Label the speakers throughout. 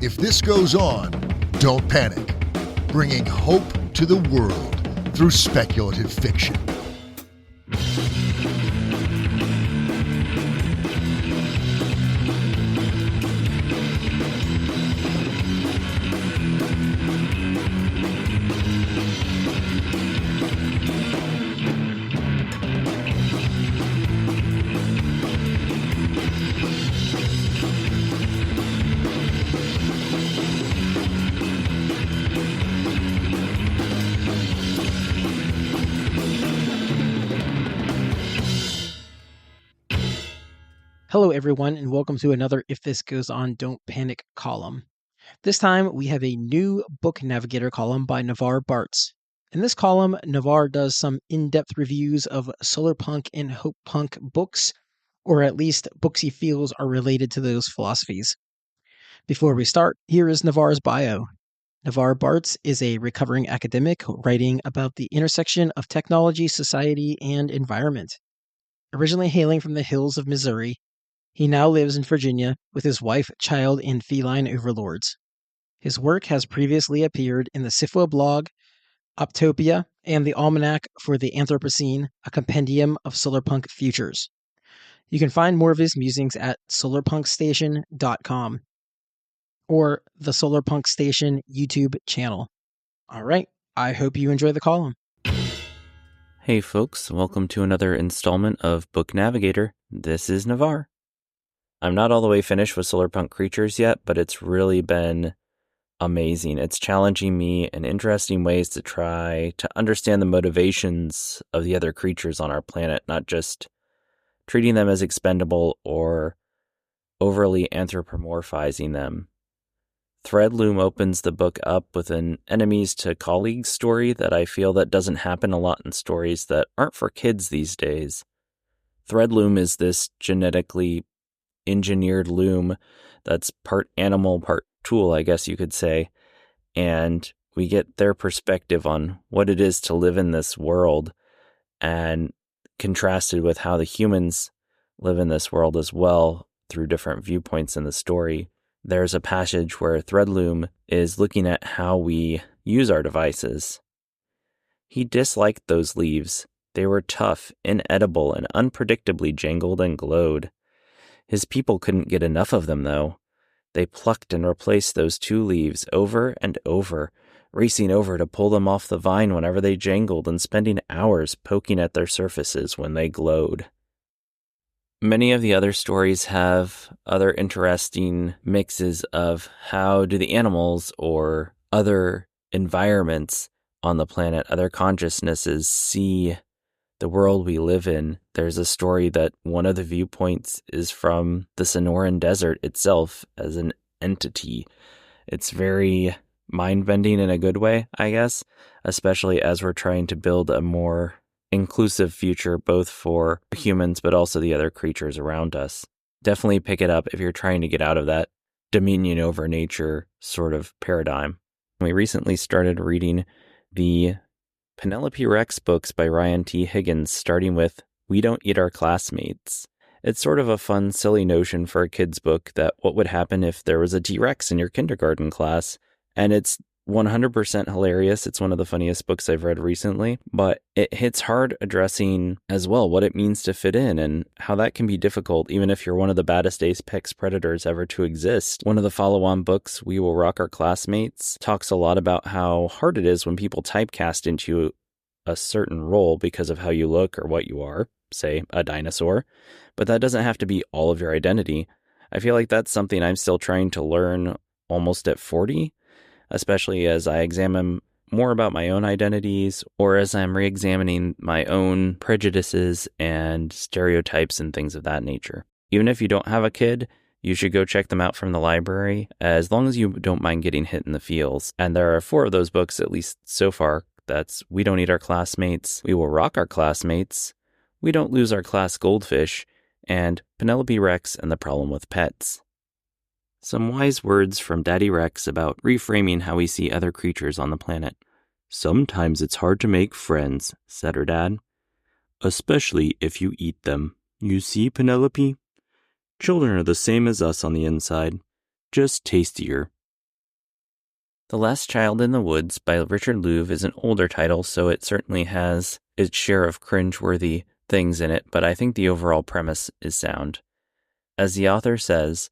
Speaker 1: If this goes on, don't panic. Bringing hope to the world through speculative fiction.
Speaker 2: Hello everyone, and welcome to another If This Goes On, Don't Panic column. This time we have a new Book Navigator column by Navarre Bartz. In this column, Navarre does some in-depth reviews of Solarpunk and Hopepunk books, or at least books he feels are related to those philosophies. Before we start, here is Navarre's bio. Navarre Bartz is a recovering academic writing about the intersection of technology, society, and environment. Originally hailing from the hills of Missouri, he now lives in Virginia with his wife, child, and feline overlords. His work has previously appeared in the Sifo blog, Optopia, and the Almanac for the Anthropocene, a compendium of solarpunk futures. You can find more of his musings at solarpunkstation.com or the Solarpunk Station YouTube channel. All right, I hope you enjoy the column.
Speaker 3: Hey folks, welcome to another installment of Book Navigator. This is Navarre. I'm not all the way finished with Solarpunk Creatures yet, but it's really been amazing. It's challenging me in interesting ways to try to understand the motivations of the other creatures on our planet, not just treating them as expendable or overly anthropomorphizing them. Threadloom opens the book up with an enemies to colleagues story that I feel that doesn't happen a lot in stories that aren't for kids these days. Threadloom is this genetically engineered loom that's part animal, part tool, I guess you could say, and we get their perspective on what it is to live in this world and contrasted with how the humans live in this world as well through different viewpoints in the story. There's a passage where Threadloom is looking at how we use our devices. He disliked those leaves. They were tough, inedible, and unpredictably jangled and glowed. His people couldn't get enough of them, though. They plucked and replaced those 2 leaves over and over, racing over to pull them off the vine whenever they jangled and spending hours poking at their surfaces when they glowed. Many of the other stories have other interesting mixes of how do the animals or other environments on the planet, other consciousnesses see the world we live in. There's a story that one of the viewpoints is from the Sonoran Desert itself as an entity. It's very mind-bending in a good way, I guess, especially as we're trying to build a more inclusive future both for humans but also the other creatures around us. Definitely pick it up if you're trying to get out of that dominion over nature sort of paradigm. We recently started reading the Penelope Rex books by Ryan T. Higgins, starting with We Don't Eat Our Classmates. It's sort of a fun, silly notion for a kid's book that what would happen if there was a T-Rex in your kindergarten class, and it's 100% hilarious. It's one of the funniest books I've read recently, but it hits hard addressing as well what it means to fit in and how that can be difficult even if you're one of the baddest apex predators ever to exist. One of the follow-on books, We Will Rock Our Classmates, talks a lot about how hard it is when people typecast into a certain role because of how you look or what you are, say a dinosaur, but that doesn't have to be all of your identity. I feel like that's something I'm still trying to learn almost at 40, especially as I examine more about my own identities or as I'm re-examining my own prejudices and stereotypes and things of that nature. Even if you don't have a kid, you should go check them out from the library, as long as you don't mind getting hit in the feels. And there are 4 of those books, at least so far. That's We Don't Eat Our Classmates, We Will Rock Our Classmates, We Don't Lose Our Class Goldfish, and Penelope Rex and the Problem with Pets. Some wise words from Daddy Rex about reframing how we see other creatures on the planet. Sometimes it's hard to make friends, said her dad. Especially if you eat them. You see, Penelope? Children are the same as us on the inside, just tastier. The Last Child in the Woods by Richard Louv is an older title, so it certainly has its share of cringeworthy things in it, but I think the overall premise is sound. As the author says,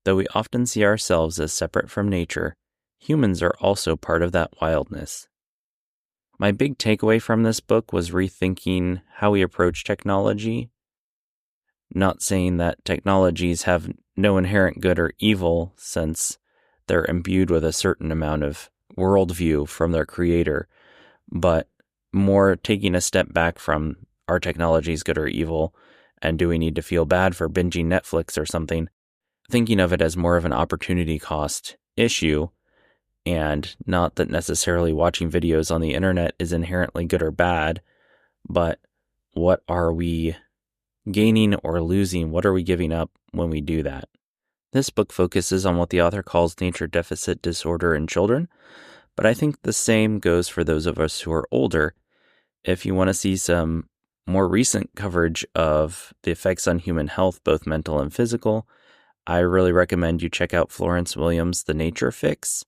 Speaker 3: though we often see ourselves as separate from nature, humans are also part of that wildness. My big takeaway from this book was rethinking how we approach technology. Not saying that technologies have no inherent good or evil, since they're imbued with a certain amount of worldview from their creator, but more taking a step back from are technologies good or evil, and do we need to feel bad for binging Netflix or something, thinking of it as more of an opportunity cost issue, and not that necessarily watching videos on the internet is inherently good or bad, but what are we gaining or losing? What are we giving up when we do that? This book focuses on what the author calls nature deficit disorder in children, but I think the same goes for those of us who are older. If you want to see some more recent coverage of the effects on human health, both mental and physical, I really recommend you check out Florence Williams' The Nature Fix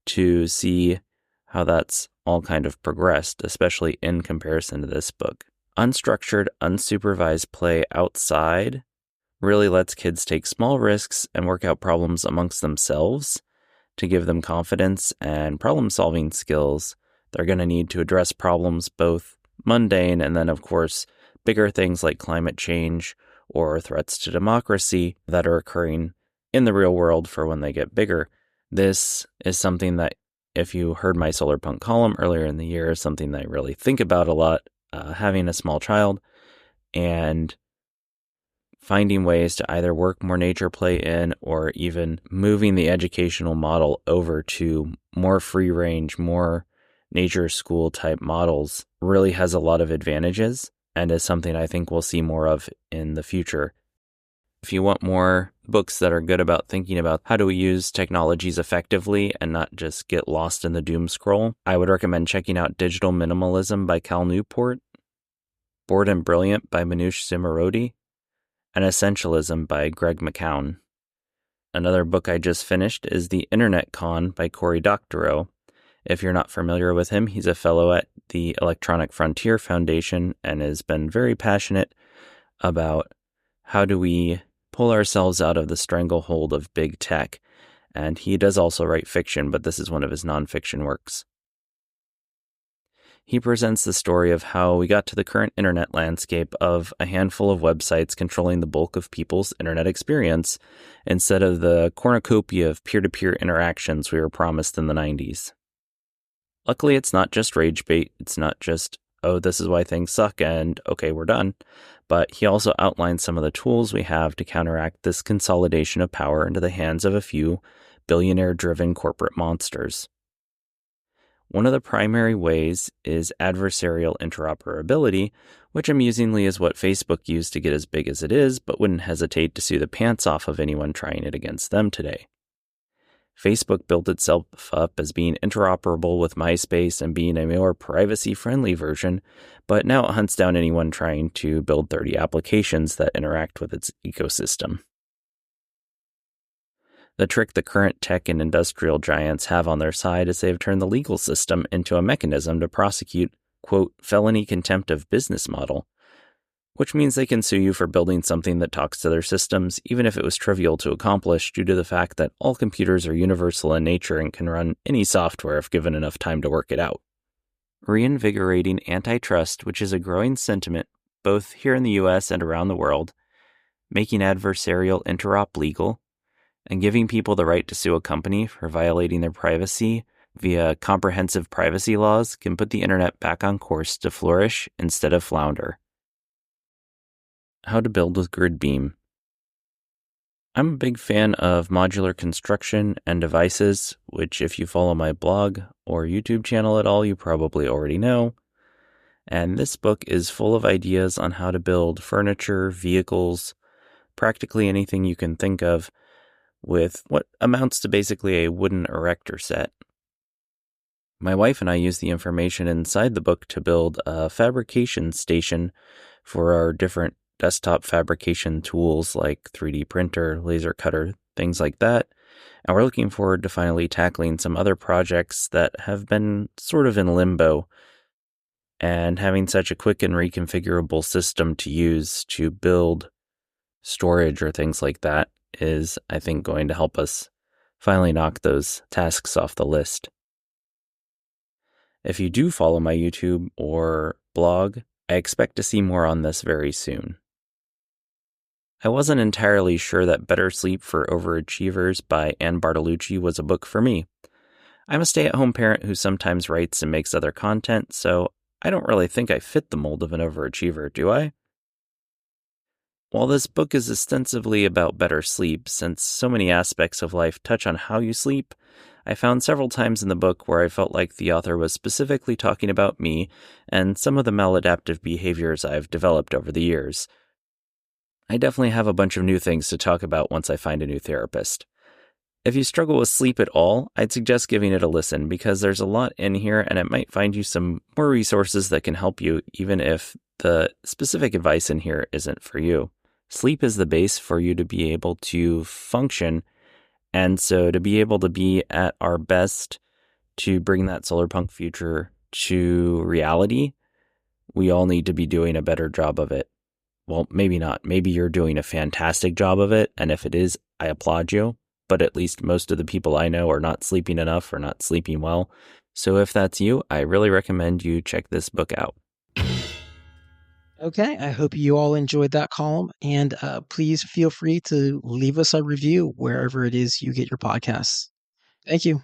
Speaker 3: to see how that's all kind of progressed, especially in comparison to this book. Unstructured, unsupervised play outside really lets kids take small risks and work out problems amongst themselves to give them confidence and problem-solving skills they're going to need to address problems both mundane and then, of course, bigger things like climate change or threats to democracy that are occurring in the real world for when they get bigger. This is something that, if you heard my Solarpunk column earlier in the year, is something that I really think about a lot, having a small child and finding ways to either work more nature play in or even moving the educational model over to more free range, more nature school type models really has a lot of advantages and is something I think we'll see more of in the future. If you want more books that are good about thinking about how do we use technologies effectively and not just get lost in the doom scroll, I would recommend checking out Digital Minimalism by Cal Newport, Bored and Brilliant by Manoush Zimmerodi, and Essentialism by Greg McKeown. Another book I just finished is The Internet Con by Cory Doctorow. If you're not familiar with him, he's a fellow at the Electronic Frontier Foundation and has been very passionate about how do we pull ourselves out of the stranglehold of big tech. And he does also write fiction, but this is one of his nonfiction works. He presents the story of how we got to the current internet landscape of a handful of websites controlling the bulk of people's internet experience instead of the cornucopia of peer-to-peer interactions we were promised in the 90s. Luckily, it's not just rage bait. It's not just, oh, this is why things suck and okay, we're done. But he also outlines some of the tools we have to counteract this consolidation of power into the hands of a few billionaire-driven corporate monsters. One of the primary ways is adversarial interoperability, which amusingly is what Facebook used to get as big as it is, but wouldn't hesitate to sue the pants off of anyone trying it against them today. Facebook built itself up as being interoperable with MySpace and being a more privacy-friendly version, but now it hunts down anyone trying to build 30 applications that interact with its ecosystem. The trick the current tech and industrial giants have on their side is they have turned the legal system into a mechanism to prosecute, quote, felony contempt of business model, which means they can sue you for building something that talks to their systems, even if it was trivial to accomplish due to the fact that all computers are universal in nature and can run any software if given enough time to work it out. Reinvigorating antitrust, which is a growing sentiment both here in the US and around the world, making adversarial interop legal, and giving people the right to sue a company for violating their privacy via comprehensive privacy laws can put the internet back on course to flourish instead of flounder. How to build with GridBeam. I'm a big fan of modular construction and devices, which if you follow my blog or YouTube channel at all, you probably already know. And this book is full of ideas on how to build furniture, vehicles, practically anything you can think of, with what amounts to basically a wooden erector set. My wife and I use the information inside the book to build a fabrication station for our different desktop fabrication tools like 3D printer, laser cutter, things like that. And we're looking forward to finally tackling some other projects that have been sort of in limbo. And having such a quick and reconfigurable system to use to build storage or things like that is, I think, going to help us finally knock those tasks off the list. If you do follow my YouTube or blog, I expect to see more on this very soon. I wasn't entirely sure that Better Sleep for Overachievers by Bartolucci was a book for me. I'm a stay-at-home parent who sometimes writes and makes other content, so I don't really think I fit the mold of an overachiever, do I? While this book is ostensibly about better sleep, since so many aspects of life touch on how you sleep, I found several times in the book where I felt like the author was specifically talking about me and some of the maladaptive behaviors I've developed over the years. I definitely have a bunch of new things to talk about once I find a new therapist. If you struggle with sleep at all, I'd suggest giving it a listen because there's a lot in here and it might find you some more resources that can help you even if the specific advice in here isn't for you. Sleep is the base for you to be able to function, and so to be able to be at our best to bring that Solarpunk future to reality, we all need to be doing a better job of it. Well, maybe not. Maybe you're doing a fantastic job of it, and if it is, I applaud you. But at least most of the people I know are not sleeping enough or not sleeping well. So if that's you, I really recommend you check this book out.
Speaker 2: Okay, I hope you all enjoyed that column, and please feel free to leave us a review wherever it is you get your podcasts. Thank you.